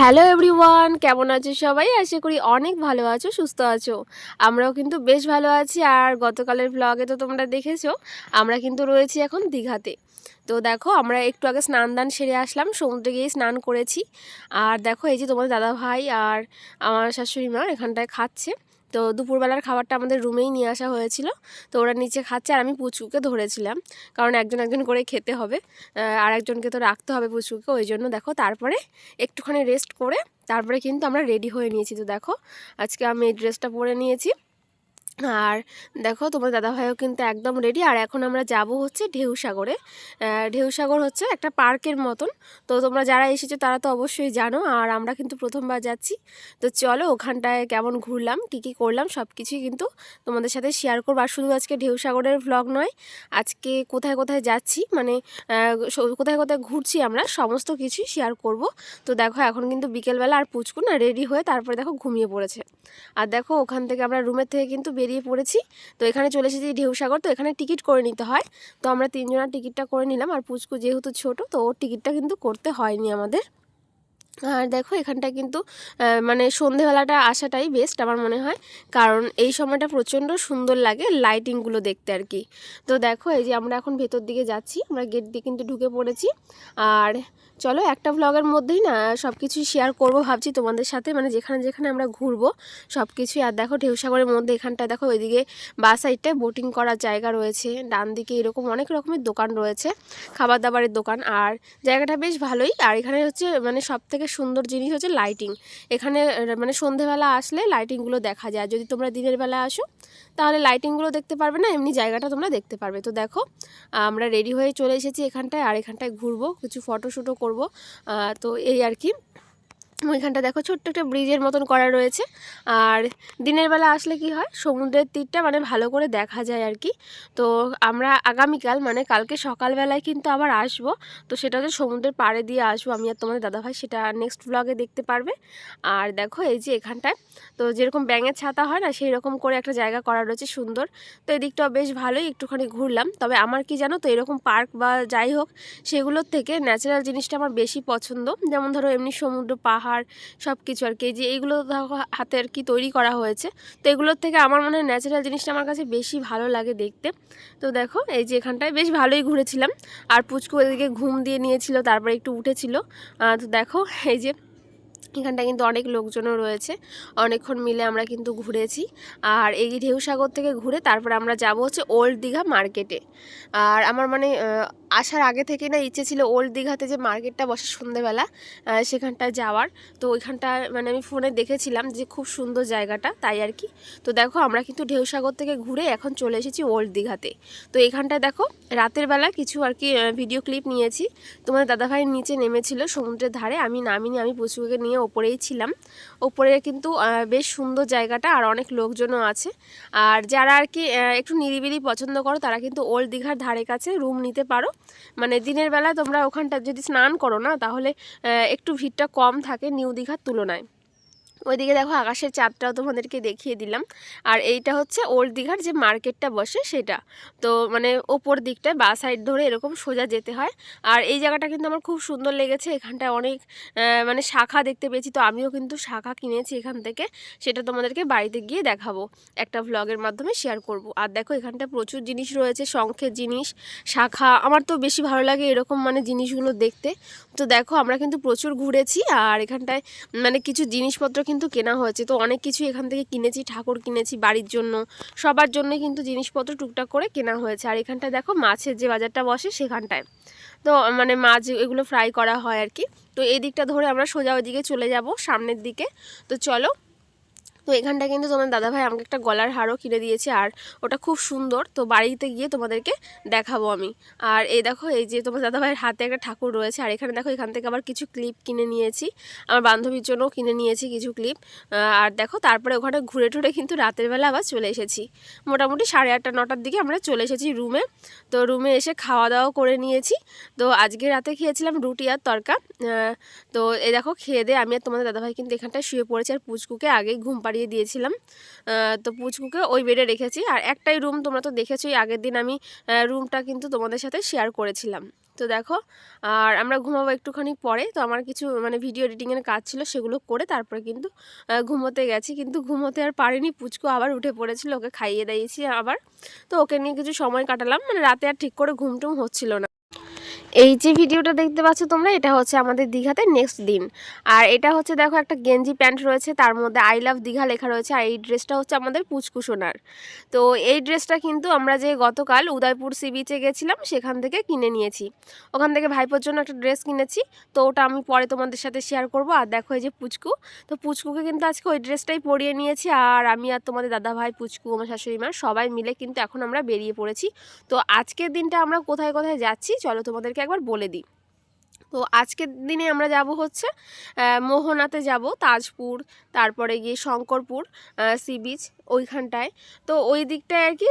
Hello everyone, কেমন আছো সবাই? আশা করি অনেক ভালো আছো, সুস্থ আছো। আমরাও কিন্তু বেশ ভালো আছি। আর গতকালের ব্লগে তো তোমরা দেখেছো, আমরা কিন্তু রয়েছি এখন দীঘাতে। তো দেখো, আমরা একটু আগে স্নান দান সেরে আসলাম, সমুদ্রে গিয়ে স্নান করেছি। আর দেখো, এই যে তোমাদের দাদা ভাই আর আমার শাশুড়ি মা এখানটায় খাচ্ছে। তো দুপুরবেলার খাবারটা আমাদের রুমেই নিয়ে আসা হয়েছিল। তো ওরা নিচে খাচ্ছে আর আমি পুচকুকে ধরেছিলাম, কারণ একজন একজন করে খেতে হবে। আর একজনকে তো রাখতে হবে পুচকুকে, ওই জন্য দেখো তারপরে একটুখানি রেস্ট করে তারপরে কিন্তু আমরা রেডি হয়ে নিয়েছি। তো দেখো, আজকে আমি এই ড্রেসটা পরে নিয়েছি। আর দেখো, তোমার দাদাভাইও কিন্তু একদম রেডি। আর এখন আমরা যাব হচ্ছে ঢেউসাগরে। ঢেউসাগর হচ্ছে একটা পার্কের মতন। তো তোমরা যারা এসেছো তারা তো অবশ্যই জানো, আর আমরা কিন্তু প্রথমবার যাচ্ছি। তো চলো, ওখানটায় কেমন ঘুরলাম, কী করলাম, সব কিছুই কিন্তু তোমাদের সাথে শেয়ার করবো। আর শুধু আজকে ঢেউসাগরের ভ্লগ নয়, আজকে কোথায় কোথায় যাচ্ছি, মানে কোথায় কোথায় ঘুরছি আমরা, সমস্ত কিছুই শেয়ার করব। তো দেখো, এখন কিন্তু বিকেলবেলা, আর পুচকু না রেডি হয়ে তারপরে দেখো ঘুমিয়ে পড়েছে। আর দেখো, ওখান থেকে আমরা রুমের থেকে কিন্তু বেরিয়ে পড়েছি। তো এখানে চলে এসেছি ঢেউসাগর। তো এখানে টিকিট করে নিতে হয়। তো আমরা তিনজনের টিকিটটা করে নিলাম, আর পুচকু যেহেতু ছোট, তো ওর টিকিটটা কিন্তু করতে হয়নি আমাদের। আর দেখো, এখানটা কিন্তু মানে সন্ধেবেলাটা আসাটাই বেস্ট আমার মনে হয়, কারণ এই সময়টা প্রচণ্ড সুন্দর লাগে লাইটিংগুলো দেখতে আর কি। তো দেখো, এই যে আমরা এখন ভেতর দিকে যাচ্ছি, আমরা গেট দিয়ে কিন্তু ঢুকে পড়েছি। আর চলো, একটা ভ্লগের মধ্যেই না সব কিছুই শেয়ার করবো ভাবছি তোমাদের সাথে, মানে যেখানে যেখানে আমরা ঘুরবো সব কিছুই। আর দেখো, ঢেউসাগরের মধ্যে এখানটায় দেখো, ওইদিকে বা সাইডটায় বোটিং করার জায়গা রয়েছে, ডান দিকে এরকম অনেক রকমের দোকান রয়েছে, খাবার দাবারের দোকান। আর জায়গাটা বেশ ভালোই। আর এখানে হচ্ছে মানে সব থেকে সুন্দর জিনিস হচ্ছে লাইটিং। এখানে মানে সন্ধেবেলা আসলে লাইটিংগুলো দেখা যায়। যদি তোমরা দিনের বেলা আসো তাহলে লাইটিংগুলো দেখতে পারবে না, এমনি জায়গাটা তোমরা দেখতে পারবে। তো দেখো, আমরা রেডি হয়ে চলে এসেছি এখানটায়, আর এখানটায় ঘুরবো, কিছু ফটোশ্যুটও করবো। তো এই আর কি। ওইখানটা দেখো, ছোট্ট একটা ব্রিজের মতন করা রয়েছে। আর দিনের বেলা আসলে কি হয়, সমুদ্রের তীরটা মানে ভালো করে দেখা যায় আর কি। তো আমরা আগামীকাল মানে কালকে সকালবেলায় কিন্তু আবার আসবো। তো সেটা হচ্ছে সমুদ্রের পাড়ে দিয়ে আসবো আমি আর তোমাদের দাদাভাই, সেটা নেক্সট ব্লগে দেখতে পারবে। আর দেখো, এই যে এখানটায় তো যেরকম ব্যাঙের ছাতা হয় না, সেই রকম করে একটা জায়গা করা রয়েছে সুন্দর। তো এদিকটাও বেশ ভালোই, একটুখানি ঘুরলাম। তবে আমার কি জানো তো, এরকম পার্ক বা যাই হোক, সেগুলোর থেকে ন্যাচারাল জিনিসটা আমার বেশি পছন্দ। যেমন ধরো, এমনি সমুদ্র, পাহাড়, সব কিছু আর কি, যে এইগুলো দেখো হাতে আর কি তৈরি করা হয়েছে। তো এগুলোর থেকে আমার মনে হয় ন্যাচারাল জিনিসটা আমার কাছে বেশি ভালো লাগে দেখতে। তো দেখো, এই যে এখানটায় বেশ ভালোই ঘুরেছিলাম। আর পুচকু এদিকে ঘুম দিয়ে নিয়েছিল, তারপরে একটু উঠেছিল। তো দেখো, এই যে এখানটা কিন্তু অনেক লোকজনও রয়েছে, অনেকক্ষণ মিলে আমরা কিন্তু ঘুরেছি। আর এই ঢেউসাগর থেকে ঘুরে তারপরে আমরা যাব হচ্ছে ওল্ড দীঘা মার্কেটে। আর আমার মানে আসার আগে থেকে না ইচ্ছে ছিল ওল্ড দীঘাতে যে মার্কেটটা বসে সন্ধেবেলা, সেখানটায় যাওয়ার। তো ওইখানটা মানে আমি ফোনে দেখেছিলাম যে খুব সুন্দর জায়গাটা, তাই আর কি। তো দেখো, আমরা কিন্তু ঢেউসাগর থেকে ঘুরে এখন চলে এসেছি ওল্ড দীঘাতে। তো এখানটায় দেখো, রাতের বেলা কিছু আর কি ভিডিও ক্লিপ নিয়েছি। তোমাদের দাদাভাই নিচে নেমেছিল সমুদ্রের ধারে, আমি নামিনি, আমি পুচকুকে নিয়ে ওপরেই ছিলাম। ওপরে কিন্তু বেশ সুন্দর জায়গাটা, আর অনেক লোকজনও আছে। আর যারা আর কি একটু নিরিবিলি পছন্দ করো, তারা কিন্তু ওল্ড দীঘার ধারে কাছে রুম নিতে পারো। মানে দিনের বেলা তোমরা ওখানটা যদি স্নান করো না, তাহলে একটু ভিড়টা কম থাকে নিউ দীঘার তুলনায়। ওইদিকে দেখো, আকাশের চাঁদটাও তোমাদেরকে দেখিয়ে দিলাম। আর এইটা হচ্ছে ওল্ড দীঘার যে মার্কেটটা বসে সেটা। তো মানে ওপর দিকটায় বা সাইড ধরে এরকম সোজা যেতে হয়। আর এই জায়গাটা কিন্তু আমার খুব সুন্দর লেগেছে। এখানটায় অনেক মানে শাখা দেখতে পেয়েছি, তো আমিও কিন্তু শাখা কিনেছি এখান থেকে। সেটা তোমাদেরকে বাড়িতে গিয়ে দেখাবো, একটা ভ্লগের মাধ্যমে শেয়ার করব। আর দেখো, এখানটায় প্রচুর জিনিস রয়েছে, শঙ্খের জিনিস, শাখা। আমার তো বেশি ভালো লাগে এরকম মানে জিনিসগুলো দেখতে। তো দেখো, আমরা কিন্তু প্রচুর ঘুরেছি। আর এখানটায় মানে কিছু জিনিসপত্র কিন্তু কেনা হয়েছে। তো অনেক কিছু এখান থেকে কিনেছি, ঠাকুর কিনেছি বাড়ির জন্য, সবার জন্য কিন্তু জিনিসপত্র টুকটাক করে কেনা হয়েছে। আর এখানটায় দেখো, মাছের যে বাজারটা বসে সেখানটায়, তো মানে মাছ এগুলো ফ্রাই করা হয় আর কি। তো এই দিকটা ধরে আমরা সোজা ওইদিকে চলে যাব সামনের দিকে। তো চলো। তো এখানটা কিন্তু তোমার দাদাভাই আমাকে একটা গলার হারও কিনে দিয়েছে, আর ওটা খুব সুন্দর। তো বাড়িতে গিয়ে তোমাদেরকে দেখাবো আমি। আর এই দেখো, এই যে তোমার দাদাভাইয়ের হাতে একটা ঠাকুর রয়েছে। আর এখানে দেখো, এখান থেকে আবার কিছু ক্লিপ কিনে নিয়েছি, আমার বান্ধবীর জন্যও কিনে নিয়েছি কিছু ক্লিপ। আর দেখো, তারপরে ওখানে ঘুরে টুরে কিন্তু রাতের বেলা আবার চলে এসেছি। মোটামুটি 8:30 9টার দিকে আমরা চলে এসেছি রুমে। তো রুমে এসে খাওয়া দাওয়া করে নিয়েছি। তো আজকে রাতে খেয়েছিলাম রুটি আর তরকা। তো এই দেখো, খেয়ে দিয়ে আমি আর তোমাদের দাদাভাই কিন্তু এখানটায় শুয়ে পড়েছি, আর পুচকুকে আগেই ঘুম পাড়িয়ে পরিয়ে দিয়েছিলাম। তো পুচকুকে ওই বেডে রেখেছি। আর একটাই রুম, তোমরা তো দেখেছোই, আগের দিন আমি রুমটা কিন্তু তোমাদের সাথে শেয়ার করেছিলাম। তো দেখো, আর আমরা ঘুমাবো একটুখানি পরে। তো আমার কিছু মানে ভিডিও এডিটিংয়ের কাজ ছিল, সেগুলো করে তারপরে কিন্তু ঘুমোতে গেছি। কিন্তু ঘুমোতে আর পারিনি, পুচকু আবার উঠে পড়েছিল, ওকে খাইয়ে দিয়েছি আবার। তো ওকে নিয়ে কিছু সময় কাটালাম, মানে রাতে আর ঠিক করে ঘুমটুম হচ্ছিল না। এই যে ভিডিওটা দেখতে পাচ্ছ তোমরা, এটা হচ্ছে আমাদের দীঘাতে নেক্সট দিন। আর এটা হচ্ছে দেখো একটা গেঞ্জি প্যান্ট রয়েছে, তার মধ্যে আই লাভ দীঘা লেখা রয়েছে। আর এই ড্রেসটা হচ্ছে আমাদের পুচকু সোনার। তো এই ড্রেসটা কিন্তু আমরা যে গতকাল উদয়পুর সি বিচে গেছিলাম সেখান থেকে কিনে নিয়েছি। ওখান থেকে ভাইপোর জন্য একটা ড্রেস কিনেছি, তো ওটা আমি পরে তোমাদের সাথে শেয়ার করব। আর দেখো এই যে পুচকু, তো পুচকুকে কিন্তু আজকে ওই ড্রেসটাই পরিয়ে নিয়েছি। আর আমি আর তোমাদের দাদা ভাই, পুচকু, আমার শাশুড়ি মা সবাই মিলে কিন্তু এখন আমরা বেরিয়ে পড়েছি। তো আজকের দিনটা আমরা কোথায় কোথায় যাচ্ছি চলো তোমাদেরকে একবার বলে দিই। তো আজকের দিনে আমরা যাব হচ্ছে মোহনাতে যাব, তাজপুর, তারপরে গিয়ে শঙ্করপুর সি বিচ ওইখানটায়। তো ওই দিকটায় আর কি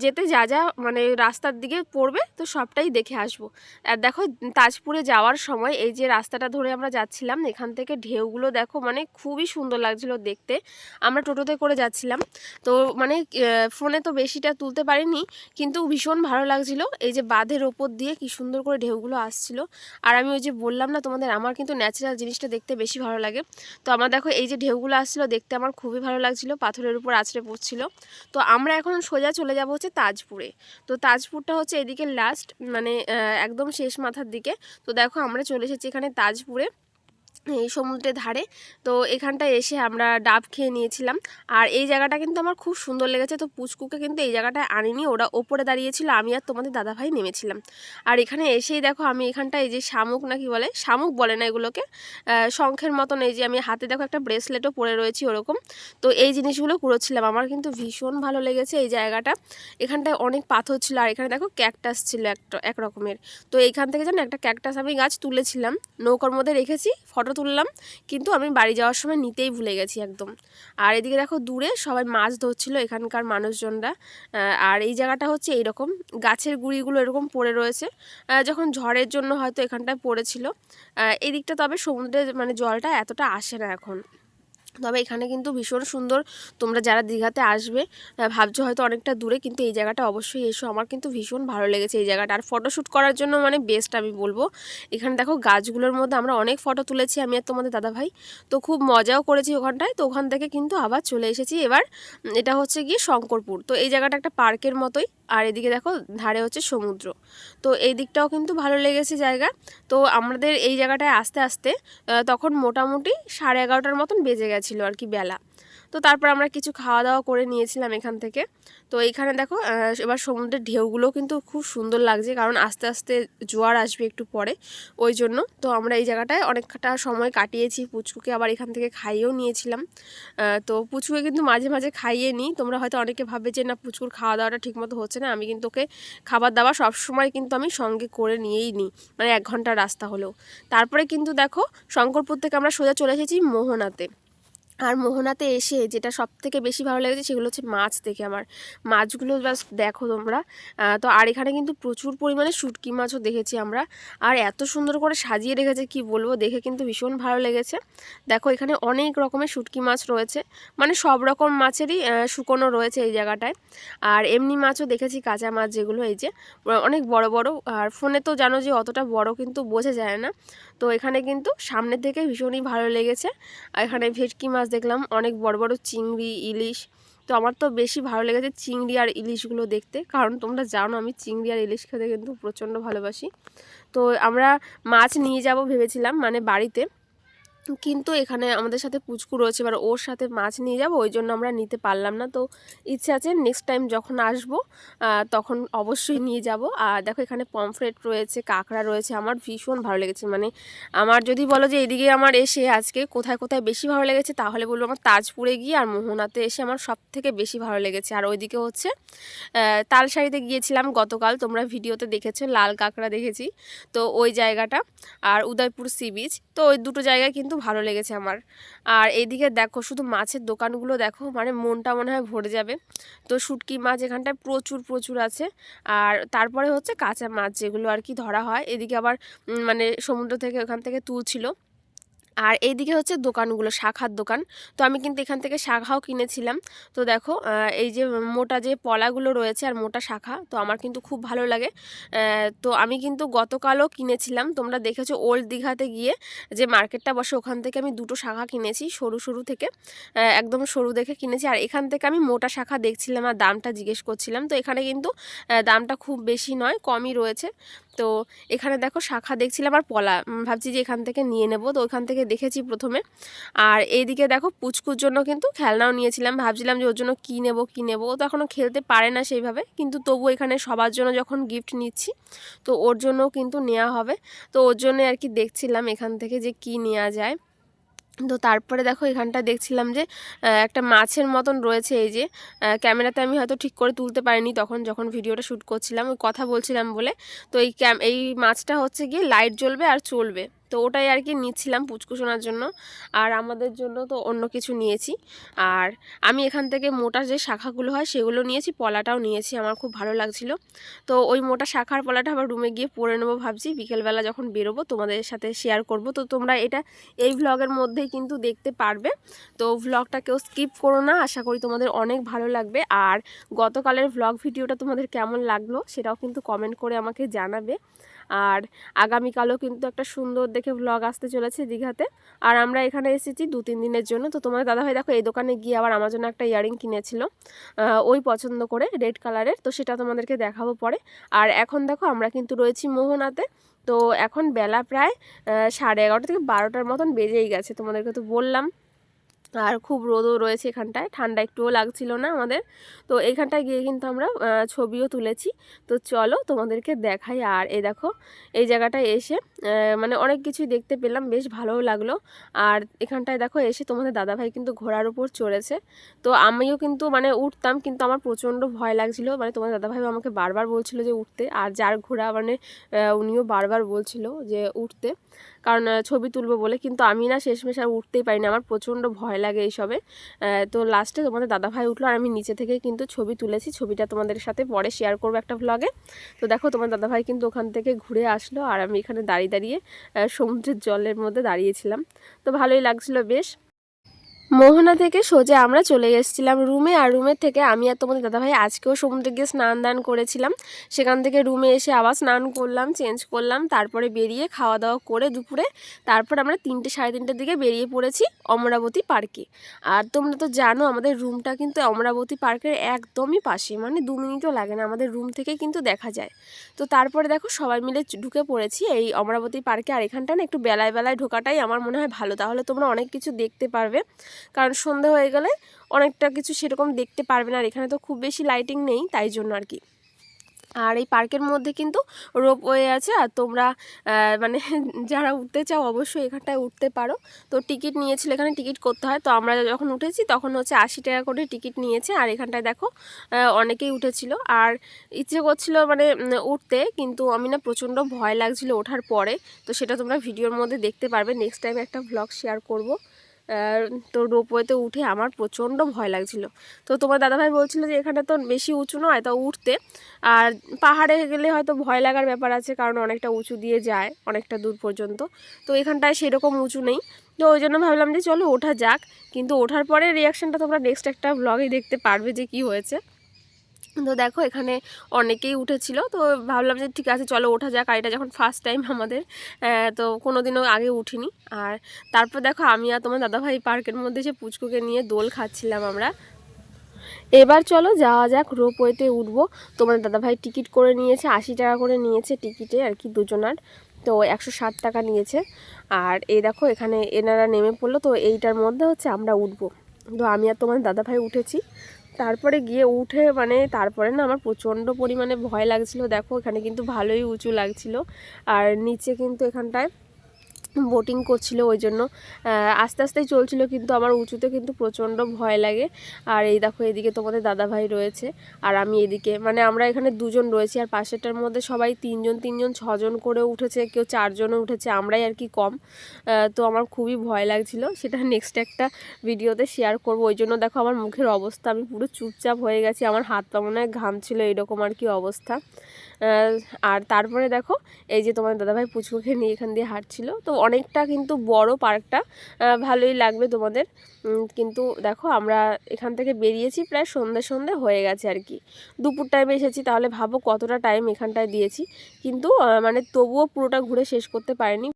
যেতে যা যা মানে রাস্তার দিকে পড়বে তো সবটাই দেখে আসবো। আর দেখো তাজপুরে যাওয়ার সময় এই যে রাস্তাটা ধরে আমরা যাচ্ছিলাম, এখান থেকে ঢেউগুলো দেখো মানে খুবই সুন্দর লাগছিল দেখতে। আমরা টোটোতে করে যাচ্ছিলাম, তো মানে ফোনে তো বেশিটা তুলতে পারিনি, কিন্তু ভীষণ ভালো লাগছিল। এই যে বাঁধের ওপর দিয়ে কি সুন্দর করে ঢেউগুলো আসছিল। আর আমি ওই যে বললাম না তোমাদের, আমার কিন্তু ন্যাচারাল জিনিসটা দেখতে বেশি ভালো লাগে। তো আমার দেখো এই যে ঢেউগুলো আসছিলো দেখতে আমার খুবই ভালো লাগছিলো, পাথরের উপর আছড়ে পড়ছিল। তো আমরা এখন সোজা চলে যাব হচ্ছে তাজপুরে। তো তাজপুরটা হচ্ছে এদিকে লাস্ট, মানে একদম শেষ মাথার দিকে। তো দেখো আমরা চলে এসেছি এখানে তাজপুরে, এই সমুদ্রের ধারে। তো এখানটায় এসে আমরা ডাব খেয়ে নিয়েছিলাম। আর এই জায়গাটা কিন্তু আমার খুব সুন্দর লেগেছে। তো পুচকুকে কিন্তু এই জায়গাটায় আনিনি, ওরা ওপরে দাঁড়িয়েছিল, আমি আর তোমাদের দাদাভাই নেমেছিলাম। আর এখানে এসেই দেখো আমি এখানটায় এই যে শামুক নাকি বলে, শামুক বলে না এগুলোকে, শঙ্খের মতন, এই যে আমি হাতে দেখো একটা ব্রেসলেটও পরে রয়েছি ওরকম। তো এই জিনিসগুলো কুড়োচ্ছিলাম, আমার কিন্তু ভীষণ ভালো লেগেছে এই জায়গাটা। এখানটায় অনেক পাথর ছিল, আর এখানে দেখো ক্যাকটাস ছিল এক রকমের। তো এইখান থেকে যেন একটা ক্যাকটাস আমি গাছ তুলেছিলাম, নৌকার মধ্যে রেখেছি, ফটো তুললাম, কিন্তু আমি বাড়ি যাওয়ার সময় নিতেই ভুলে গেছি একদম। আর এদিকে দেখো দূরে সবাই মাছ ধরছিল এখানকার মানুষজনরা। আর এই জায়গাটা হচ্ছে এইরকম, গাছের গুঁড়িগুলো এরকম পড়ে রয়েছে, যখন ঝড়ের জন্য হয়তো এখানটায় পড়েছিল। এই দিকটা তবে সমুদ্রের মানে জলটা এতটা আসে না এখন, তবে এখানে কিন্তু ভীষণ সুন্দর। তোমরা যারা দীঘাতে আসবে ভাবছো হয়তো অনেকটা দূরে, কিন্তু এই জায়গাটা অবশ্যই এসো, আমার কিন্তু ভীষণ ভালো লেগেছে এই জায়গাটা। আর ফটোশ্যুট করার জন্য মানে বেস্ট আমি বলবো। এখানে দেখো গাছগুলোর মধ্যে আমরা অনেক ফটো তুলেছি আমি আর তোমাদের দাদাভাই, তো খুব মজাও করেছি ওখানটায়। তো ওখান থেকে কিন্তু আবার চলে এসেছি এবার, এটা হচ্ছে গিয়ে শঙ্করপুর। তো এই জায়গাটা একটা পার্কের মতোই, আর এদিকে দেখো ধারে হচ্ছে সমুদ্র। তো এই দিকটাও কিন্তু ভালো লেগেছে জায়গা। তো আমাদের এই জায়গাটায় আস্তে আস্তে তখন মোটামুটি 11:30টার মতন বেজে গেছিলো আর কি বেলা। তো তারপর আমরা কিছু খাওয়া দাওয়া করে নিয়েছিলাম এখান থেকে। তো এইখানে দেখো এবার সমুদ্রের ঢেউগুলো কিন্তু খুব সুন্দর লাগছে, কারণ আস্তে আস্তে জোয়ার আসবে একটু পরে, ওই জন্য। তো আমরা এই জায়গাটায় অনেকটা সময় কাটিয়েছি, পুচকুকে আবার এখান থেকে খাইয়েও নিয়েছিলাম। তো পুচকুকে কিন্তু মাঝে মাঝে খাইয়ে নিই। তোমরা হয়তো অনেকে ভাবে যে না পুচকুর খাওয়া দাওয়াটা ঠিকমতো হচ্ছে না, আমি কিন্তু ওকে খাবার দাবার সবসময় কিন্তু আমি সঙ্গে করে নিয়েই নিই, মানে 1 ঘন্টার রাস্তা হলেও। তারপরে কিন্তু দেখো শঙ্করপুর থেকে আমরা সোজা চলে এসেছি মোহনাতে। আর মোহনাতে এসে যেটা সবথেকে বেশি ভালো লেগেছে সেগুলো হচ্ছে মাছ দেখে আমার, মাছগুলো জাস্ট দেখো তোমরা। তো আর এখানে কিন্তু প্রচুর পরিমাণে শুটকি মাছও দেখেছি আমরা, আর এত সুন্দর করে সাজিয়ে রেখেছে কি বলবো, দেখে কিন্তু ভীষণ ভালো লেগেছে। দেখো এখানে অনেক রকমের শুটকি মাছ রয়েছে, মানে সব রকম মাছেরই শুকনো রয়েছে এই জায়গাটায়। আর এমনি মাছও দেখেছি, কাঁচা মাছ যেগুলো, এই যে অনেক বড় বড়। আর ফোনে তো জানো যে অতটা বড় কিন্তু বোঝা যায় না, তো এখানে কিন্তু সামনের থেকে ভীষণই ভালো লেগেছে। আর এখানে ভেটকি মাছ দেখলাম, অনেক বড় বড় চিংড়ি, ইলিশ। তো আমার তো বেশি ভালো লেগেছে চিংড়ি আর ইলিশগুলো দেখতে, কারণ তোমরা জানো আমি চিংড়ি আর ইলিশ খেতে কিন্তু প্রচণ্ড ভালোবাসি। তো আমরা মাছ নিয়ে যাব ভেবেছিলাম মানে বাড়িতে, কিন্তু এখানে আমাদের সাথে পুচকু রয়েছে, এবার ওর সাথে মাছ নিয়ে যাব, ওই জন্য আমরা নিতে পারলাম না। তো ইচ্ছে আছে নেক্সট টাইম যখন আসবো তখন অবশ্যই নিয়ে যাব। আর দেখো এখানে পমফ্রেট রয়েছে, কাঁকড়া রয়েছে, আমার ভীষণ ভালো লেগেছে। মানে আমার যদি বলো যে এদিকে আমার এসে আজকে কোথায় কোথায় বেশি ভালো লেগেছে, তাহলে বলবো আমার তাজপুরে গিয়ে আর মোহনাতে এসে আমার সব থেকে বেশি ভালো লেগেছে। আর ওইদিকে হচ্ছে তালসারিতে গিয়েছিলাম গতকাল, তোমরা ভিডিওতে দেখেছো, লাল কাঁকড়া দেখেছি, তো ওই জায়গাটা। আর উদয়পুর সি বিচ, তো ওই দুটো জায়গায় কিন্তু ভালো লেগেছে আমার। আর এইদিকে দেখো শুধু মাছের দোকানগুলো দেখো, মানে মনটা মনে হয় ভরে যাবে। তো শুটকি মাছ এখানটায় প্রচুর প্রচুর আছে। আর তারপরে হচ্ছে কাঁচা মাছ যেগুলো আর কি ধরা হয়, এদিকে আবার মানে সমুদ্র থেকে ওখান থেকে তুলছিল। আর এইদিকে হচ্ছে দোকানগুলো, শাখার দোকান। তো আমি কিন্তু এখান থেকে শাখাও কিনেছিলাম। তো দেখো এই যে মোটা যে পলাগুলো রয়েছে আর মোটা শাখা, তো আমার কিন্তু খুব ভালো লাগে। তো আমি কিন্তু গতকালও কিনেছিলাম, তোমরা দেখেছো ওল্ড দীঘাতে গিয়ে যে মার্কেটটা বসে ওখান থেকে আমি দুটো শাখা কিনেছি, সরু সরু থেকে একদম সরু দেখে কিনেছি। আর এখান থেকে আমি মোটা শাখা দেখছিলাম আর দামটা জিজ্ঞেস করছিলাম। তো এখানে কিন্তু দামটা খুব বেশি নয়, কমই রয়েছে। তো এখানে দেখো শাখা দেখছিলাম আর পলা, ভাবছি যে এখান থেকে নিয়ে নেব। তো ওইখান থেকে দেখেছি প্রথমে। আর এইদিকে দেখো পুচকুর জন্য কিন্তু খেলনাও নিয়েছিলাম, ভাবছিলাম যে ওর জন্য কী নেবো। ও তো এখনও খেলতে পারে না সেইভাবে, কিন্তু তবু এখানে সবার জন্য যখন গিফট নিচ্ছি তো ওর জন্যও কিন্তু নেওয়া হবে। তো ওর জন্য আর কি দেখছিলাম এখান থেকে যে কী নেওয়া যায়। তো তারপরে দেখো এখানটা দেখছিলাম যে একটা মাছের মতন রয়েছে। এই যে ক্যামেরাতে আমি হয়তো ঠিক করে তুলতে পারিনি তখন, যখন ভিডিওটা শ্যুট করছিলাম, ওই কথা বলছিলাম বলে। তো এই মাছটা হচ্ছে গিয়ে লাইট জ্বলবে আর চলবে, তো ওটাই আর কি নিচ্ছিলাম পুচকুসোনার জন্য। আর আমাদের জন্য তো অন্য কিছু নিয়েছি। আর আমি এখান থেকে মোটা যে শাখাগুলো হয় সেগুলো নিয়েছি, পলাটাও নিয়েছি, আমার খুব ভালো লাগছিল। তো ওই মোটা শাখার পলাটা আবার রুমে গিয়ে পরে নেবো ভাবছি, বিকেলবেলা যখন বেরোবো তোমাদের সাথে শেয়ার করব। তো তোমরা এটা এই ভ্লগের মধ্যেই কিন্তু দেখতে পারবে। তো ভ্লগটা কেউ স্কিপ করো না, আশা করি তোমাদের অনেক ভালো লাগবে। আর গতকালের ভ্লগ ভিডিওটা তোমাদের কেমন লাগলো সেটাও কিন্তু কমেন্ট করে আমাকে জানাবে। আর আগামীকালও কিন্তু একটা সুন্দর দেখে ভ্লগ আসতে চলেছে দীঘাতে। আর আমরা এখানে এসেছি 2-3 দিনের জন্য। তো তোমাদের দাদাভাই দেখো এই দোকানে গিয়ে আবার আমার জন্য একটা ইয়ারিং কিনেছিল, ওই পছন্দ করে রেড কালারের, তো সেটা তোমাদেরকে দেখাবো পরে। আর এখন দেখো আমরা কিন্তু রয়েছি মোহনাতে। তো এখন বেলা প্রায় 11:30 থেকে 12টার মতন বেজেই গেছে, তোমাদেরকে তো বললাম। আর খুব রোদও রয়েছে এখানটায়, ঠান্ডা একটুও লাগছিল না আমাদের। তো এইখানটায় গিয়ে কিন্তু আমরা ছবিও তুলেছি। তো চলো তোমাদেরকে দেখাই। আর এই দেখো এই জায়গাটায় এসে মানে অনেক কিছুই দেখতে পেলাম, বেশ ভালোও লাগলো। আর এখানটায় দেখো এসে তোমাদের দাদাভাই কিন্তু ঘোড়ার উপর চড়েছে। তো আমিও কিন্তু মানে উঠতাম, কিন্তু আমার প্রচণ্ড ভয় লাগছিল। মানে তোমাদের দাদাভাই আমাকে বারবার বলছিল যে উঠতে, আর যার ঘোড়া মানে উনিও বারবার বলছিল যে উঠতে, কারণ ছবি তুলবো বলে। কিন্তু আমি না শেষমেশ আর উঠতেই পারিনি, আমার প্রচণ্ড ভয় লাগে এইসবে। তো লাস্টে তোমাদের দাদাভাই উঠলো আর আমি নিচে থেকেই কিন্তু ছবি তুলেছি, ছবিটা তোমাদের সাথে পরে শেয়ার করবো একটা ভ্লগে। তো দেখো তোমার দাদাভাই কিন্তু ওখান থেকে ঘুরে আসলো আর আমি এখানে দাঁড়িয়ে দাঁড়িয়ে সমুদ্রের জলের মধ্যে দাঁড়িয়েছিলাম। তো ভালোই লাগছিল বেশ। মোহনা থেকে সোজা আমরা চলে এসেছিলাম রুমে। আর রুমের থেকে আমি আর তোমাদের দাদাভাই আজকেও সমুদ্রে গিয়ে স্নান দান করেছিলাম। সেখান থেকে রুমে এসে আবার স্নান করলাম, চেঞ্জ করলাম, তারপরে বেরিয়ে খাওয়া দাওয়া করে দুপুরে তারপর আমরা 3টে 3:30টার দিকে বেরিয়ে পড়েছি অমরাবতী পার্কে। আর তোমরা তো জানো আমাদের রুমটা কিন্তু অমরাবতী পার্কের একদমই পাশে, মানে 2 মিনিটও লাগে না, আমাদের রুম থেকে কিন্তু দেখা যায়। তো তারপরে দেখো সবাই মিলে ঢুকে পড়েছি এই অমরাবতী পার্কে। আর এখানটা না একটু বেলায় বেলায় ঢোকাটাই আমার মনে হয় ভালো, তাহলে তোমরা অনেক কিছু দেখতে পারবে। কারণ সন্ধে হয়ে গেলে অনেকটা কিছু সেরকম দেখতে পারবে না, আর এখানে তো খুব বেশি লাইটিং নেই, তাই জন্য আর কি। আর এই পার্কের মধ্যে কিন্তু রোপওয়ে আছে, আর তোমরা মানে যারা উঠতে চাও অবশ্যই এখানটায় উঠতে পারো। তো টিকিট নিয়েছিল, এখানে টিকিট করতে হয়। তো আমরা যখন উঠেছি তখন হচ্ছে 80 টাকা করে টিকিট নিয়েছে। আর এখানটায় দেখো অনেকেই উঠেছিল আর ইচ্ছে করছিল মানে উঠতে, কিন্তু আমি না প্রচণ্ড ভয় লাগছিল ওঠার পরে। তো সেটা তোমরা ভিডিওর মধ্যে দেখতে পারবে, নেক্সট টাইম একটা ভ্লগ শেয়ার করব। তো রোপওয়েতে উঠে আমার প্রচণ্ড ভয় লাগছিল। তো তোমার দাদাভাই বলছিল যে এখানে তো বেশি উঁচু নয় তা উঠতে, আর পাহাড়ে গেলে হয়তো ভয় লাগার ব্যাপার আছে, কারণ অনেকটা উঁচু দিয়ে যায় অনেকটা দূর পর্যন্ত। তো এখানটায় সেরকম উঁচু নেই। তো ওই জন্য ভাবলাম যে চলো ওঠা যাক, কিন্তু ওঠার পরে রিয়াকশানটা তোমরা নেক্সট একটা ভ্লগেই দেখতে পারবে যে কি হয়েছে। তো দেখো এখানে অনেকেই উঠেছিল, তো ভাবলাম যে ঠিক আছে চলো ওঠা যাক। আর এটা যখন ফার্স্ট টাইম আমাদের, তো কোনো দিনও আগে উঠিনি। আর তারপর দেখো আমি আর তোমার দাদাভাই পার্কের মধ্যে যে পুচকুকে নিয়ে দোল খাচ্ছিলাম আমরা। এবার চলো যাওয়া যাক, রোপওয়েতে উঠবো। তোমার দাদাভাই টিকিট করে নিয়েছে, 80 টাকা করে নিয়েছে টিকিটে আর কি, দুজনার। তো 160 টাকা নিয়েছে। আর এই দেখো এখানে এনারা নেমে পড়লো, তো এইটার মধ্যে হচ্ছে আমরা উঠবো। তো আমি আর তোমার দাদাভাই উঠেছি। তারপরে গিয়ে উঠে মানে তারপরে না আমার প্রচণ্ড পরিমাণে ভয় লাগছিল। দেখো এখানে কিন্তু ভালোই উঁচু লাগছিল। আর নিচে কিন্তু এখানটায় বোটিং করছিল, ওই জন্য আস্তে আস্তেই চলছিল, কিন্তু আমার উঁচুতে কিন্তু প্রচণ্ড ভয় লাগে। আর এই দেখো এদিকে তোমাদের দাদাভাই রয়েছে আর আমি এদিকে, মানে আমরা এখানে দুজন রয়েছি, আর পাশেরটার মধ্যে সবাই 3জন 3জন 6জন করে উঠেছে, কেউ 4জনও উঠেছে, আমরাই আর কি কম। তো আমার খুবই ভয় লাগছিল, সেটা নেক্সট একটা ভিডিওতে শেয়ার করব। ওই জন্য দেখো আমার মুখের অবস্থা, আমি পুরো চুপচাপ হয়ে গেছি, আমার হাত পা মনে হয় ঘামছিল, এরকম আর কি অবস্থা। আর তারপরে দেখো এই যে তোমার দাদাভাই পুচকুকে নিয়ে এখান দিয়ে হাঁটছিল। তো অনেকটা কিন্তু বড় পার্কটা, ভালোই লাগবে তোমাদের। কিন্তু দেখো আমরা এখান থেকে বেরিয়েছি প্রায় সন্ধ্যে সন্ধ্যে হয়ে গেছে আর কি। দুপুর টাইমে এসেছি, তাহলে ভাবো কতটা টাইম এখানটায় দিয়েছি। কিন্তু মানে তবুও পুরোটা ঘুরে শেষ করতে পারিনি।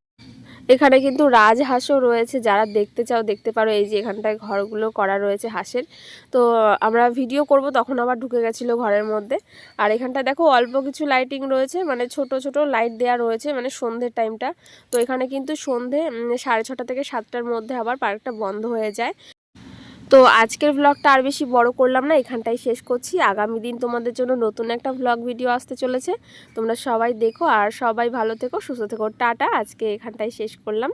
এখানে কিন্তু রাজহাঁসও রয়েছে, যারা দেখতে চাও দেখতে পারো। এই যে এখানটায় ঘরগুলো করা রয়েছে হাঁসের। তো আমরা ভিডিও করব তখন আবার ঢুকে গেছিলো ঘরের মধ্যে। আর এখানটায় দেখো অল্প কিছু লাইটিং রয়েছে, মানে ছোট ছোট লাইট দেওয়া রয়েছে, মানে সন্ধ্যের টাইমটা। তো এখানে কিন্তু সন্ধ্যে 6:30 থেকে 7টার মধ্যে আবার পার্কটা বন্ধ হয়ে যায়। তো আজকের ভ্লগটা আর বেশি বড় করলাম না, এখানটাই শেষ করছি। আগামী দিন তোমাদের জন্য নতুন একটা ভ্লগ ভিডিও আসতে চলেছে, তোমরা সবাই দেখো আর সবাই ভালো থেকো, সুস্থ থেকো। টাটা, আজকে এখানটাই শেষ করলাম।